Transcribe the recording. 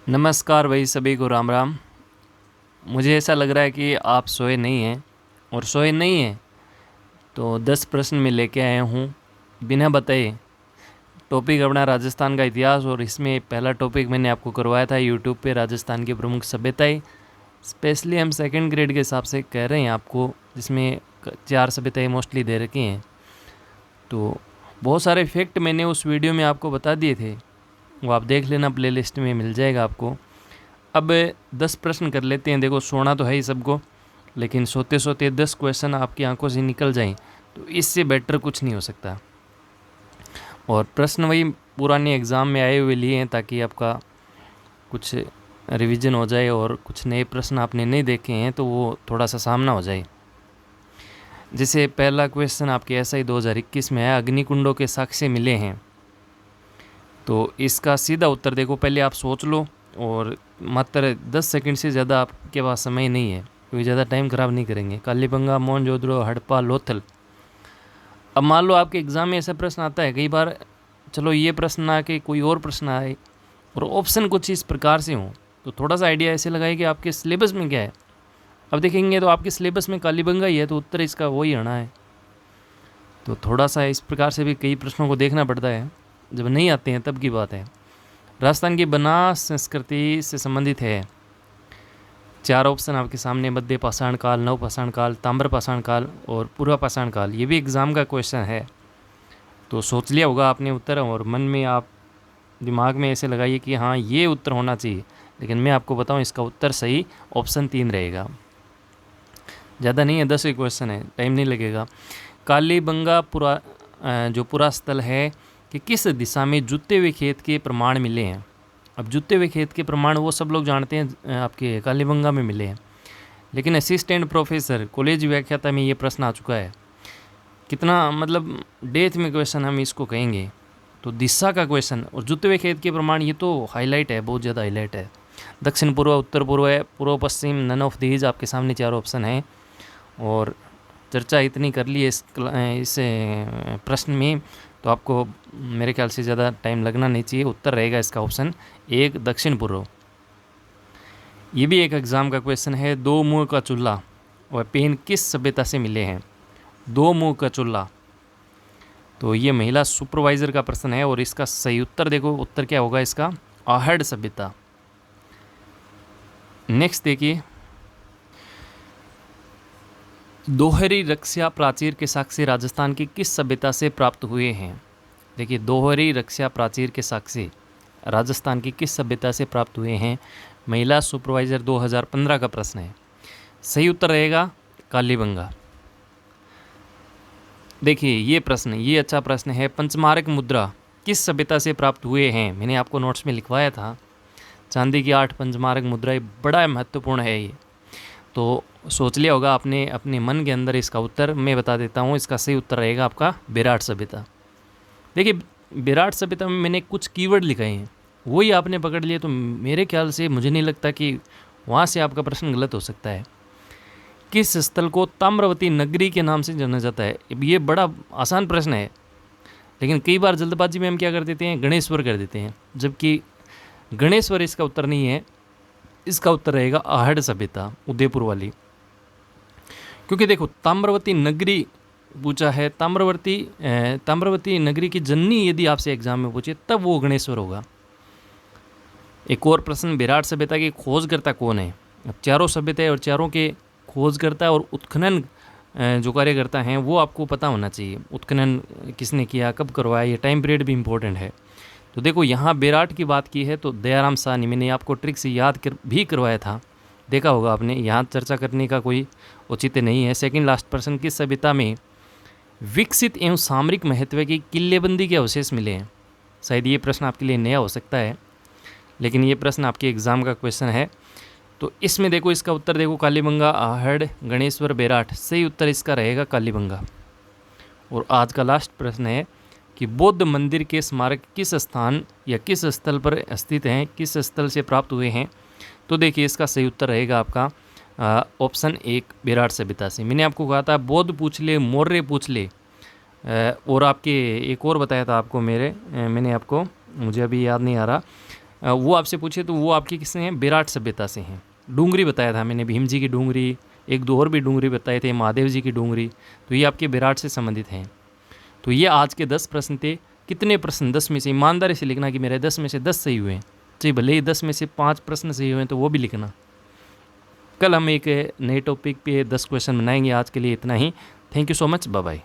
नमस्कार भाई, सभी को राम राम। मुझे ऐसा लग रहा है कि आप सोए नहीं हैं, और सोए नहीं हैं तो 10 प्रश्न मैं लेके आया हूँ बिना बताए। टॉपिक अपना राजस्थान का इतिहास, और इसमें पहला टॉपिक मैंने आपको करवाया था यूट्यूब पे, राजस्थान की प्रमुख सभ्यताएं। स्पेशली हम सेकंड ग्रेड के हिसाब से कह रहे हैं आपको, जिसमें 4 सभ्यताएं मोस्टली दे रखी हैं। तो बहुत सारे फैक्ट मैंने उस वीडियो में आपको बता दिए थे, वो आप देख लेना, प्लेलिस्ट में मिल जाएगा आपको। अब 10 प्रश्न कर लेते हैं। देखो, सोना तो है ही सबको, लेकिन सोते सोते 10 क्वेश्चन आपकी आंखों से निकल जाएं तो इससे बेटर कुछ नहीं हो सकता। और प्रश्न वही पुराने एग्ज़ाम में आए हुए लिए हैं, ताकि आपका कुछ रिवीजन हो जाए, और कुछ नए प्रश्न आपने नहीं देखे हैं तो वो थोड़ा सा सामना हो जाए। जैसे पहला क्वेश्चन आपके SI 2021 में है, अग्निकुंडों के साक्ष्य मिले हैं। तो इसका सीधा उत्तर देखो, पहले आप सोच लो, और मात्र 10 सेकंड से ज़्यादा आपके पास समय नहीं है, क्योंकि ज़्यादा टाइम ख़राब नहीं करेंगे। कालीबंगा, मोहनजोदड़ो, हड़प्पा, लोथल। अब मान लो आपके एग्ज़ाम में ऐसा प्रश्न आता है कई बार, चलो ये प्रश्न ना कि कोई और प्रश्न आए और ऑप्शन कुछ इस प्रकार से हों, तो थोड़ा सा आइडिया ऐसे लगाए कि आपके सिलेबस में क्या है। अब देखेंगे तो आपके सिलेबस में कालीबंगा ही है, तो उत्तर इसका वही आना है। तो थोड़ा सा इस प्रकार से भी कई प्रश्नों को देखना पड़ता है, जब नहीं आते हैं तब की बात है। राजस्थान की बनास संस्कृति से संबंधित है। 4 ऑप्शन आपके सामने, मध्य पाषाण काल, नव पाषाण काल, ताम्र पाषाण काल और पूर्व पाषाण काल। ये भी एग्ज़ाम का क्वेश्चन है, तो सोच लिया होगा आपने उत्तर, और मन में आप दिमाग में ऐसे लगाइए कि हाँ ये उत्तर होना चाहिए। लेकिन मैं आपको बताऊँ, इसका उत्तर सही ऑप्शन 3 रहेगा। ज़्यादा नहीं है, 10 ही क्वेश्चन है, टाइम नहीं लगेगा। कालीबंगा जो पुरा स्थल है कि किस दिशा में जुते हुए खेत के प्रमाण मिले हैं। अब जुते हुए खेत के प्रमाण वो सब लोग जानते हैं, आपके कालीबंगा में मिले हैं। लेकिन असिस्टेंट प्रोफेसर कॉलेज व्याख्याता में ये प्रश्न आ चुका है। कितना मतलब डेथ में क्वेश्चन हम इसको कहेंगे। तो दिशा का क्वेश्चन और जुते हुए खेत के प्रमाण, ये तो हाईलाइट है, बहुत ज़्यादा हाईलाइट है। दक्षिण पूर्व, उत्तर पूर्व है, पूर्व पश्चिम, नन ऑफ दीज आपके सामने 4 ऑप्शन हैं। और चर्चा इतनी कर ली है इस प्रश्न में, तो आपको मेरे ख्याल से ज़्यादा टाइम लगना नहीं चाहिए। उत्तर रहेगा इसका ऑप्शन 1, दक्षिण पूर्व। ये भी एक एग्ज़ाम का क्वेश्चन है। 2 मुँह का चूल्हा और पेन किस सभ्यता से मिले हैं। 2 मुँह का चूल्हा, तो ये महिला सुपरवाइज़र का प्रश्न है, और इसका सही उत्तर देखो, उत्तर क्या होगा इसका, आहड़ सभ्यता। नेक्स्ट देखिए, दोहरी रक्षा प्राचीर के साक्ष्य राजस्थान की किस सभ्यता से प्राप्त हुए हैं। देखिए, दोहरी रक्षा प्राचीर के साक्ष्य राजस्थान की किस सभ्यता से प्राप्त हुए हैं। महिला सुपरवाइज़र 2015 का प्रश्न है। सही उत्तर रहेगा कालीबंगा। देखिए ये प्रश्न, ये अच्छा प्रश्न है। पंचमारक मुद्रा किस सभ्यता से प्राप्त हुए हैं। मैंने आपको नोट्स में लिखवाया था, चांदी की 8 पंचमारक मुद्राएं, बड़ा महत्वपूर्ण है ये। तो सोच लिया होगा आपने अपने मन के अंदर इसका उत्तर। मैं बता देता हूँ, इसका सही उत्तर रहेगा आपका विराट सभ्यता। देखिए, विराट सभ्यता में मैंने कुछ कीवर्ड लिखे हैं, वही आपने पकड़ लिए, तो मेरे ख्याल से मुझे नहीं लगता कि वहाँ से आपका प्रश्न गलत हो सकता है। किस स्थल को ताम्रवती नगरी के नाम से जाना जाता है। ये बड़ा आसान प्रश्न है, लेकिन कई बार जल्दबाजी में हम क्या कर देते हैं, गणेश्वर कर देते हैं, जबकि गणेश्वर इसका उत्तर नहीं है। इसका उत्तर रहेगा आहड़ सभ्यता, उदयपुर वाली। क्योंकि देखो, ताम्रवती नगरी पूछा है, ताम्रवती नगरी की जननी यदि आपसे एग्जाम में पूछे तब वो गणेश्वर होगा। एक और प्रश्न, विराट सभ्यता की खोजकर्ता कौन है। अब चारों सभ्यता और चारों के खोजकर्ता और उत्खनन जो कार्यकर्ता हैं वो आपको पता होना चाहिए। उत्खनन किसने किया, कब करवाया, ये टाइम पीरियड भी इम्पोर्टेंट है। तो देखो, यहाँ विराट की बात की है तो दयाराम साहनी, मैंने आपको ट्रिक से याद भी करवाया था, देखा होगा आपने। यहाँ चर्चा करने का कोई औचित्य नहीं है। सेकंड लास्ट प्रश्न, किस सभ्यता में विकसित एवं सामरिक महत्व की किल्लेबंदी के अवशेष मिले हैं। शायद ये प्रश्न आपके लिए नया हो सकता है, लेकिन ये प्रश्न आपके एग्ज़ाम का क्वेश्चन है। तो इसमें देखो, इसका उत्तर देखो, कालीबंगा, आहड़, गणेश्वर, बेराट। सही उत्तर इसका रहेगा कालीबंगा। और आज का लास्ट प्रश्न है कि बौद्ध मंदिर के स्मारक किस स्थान या किस स्थल पर स्थित हैं, किस स्थल से प्राप्त हुए हैं। तो देखिए, इसका सही उत्तर रहेगा आपका ऑप्शन 1, विराट सभ्यता से। मैंने आपको कहा था बौद्ध पूछ ले, मौर्य पूछ ले, और आपके एक और बताया था आपको मैंने आपको, मुझे अभी याद नहीं आ रहा, वो आपसे पूछे तो वो आपकी किससे हैं, विराट सभ्यता से हैं। डूंगरी बताया था मैंने, भीम जी की डूंगरी, एक दो और भी डूंगरी बताए थे, महादेव जी की डूंगरी, तो ये आपके विराट से संबंधित हैं। तो ये आज के 10 प्रश्न थे। कितने प्रश्न 10 में से, ईमानदारी से लिखना कि मेरे 10 में से 10 सही हुए, चाहे भले ही 10 में से 5 प्रश्न सही हुए तो वो भी लिखना। कल हम एक नए टॉपिक पे 10 क्वेश्चन बनाएंगे। आज के लिए इतना ही। Thank you so much, bye bye.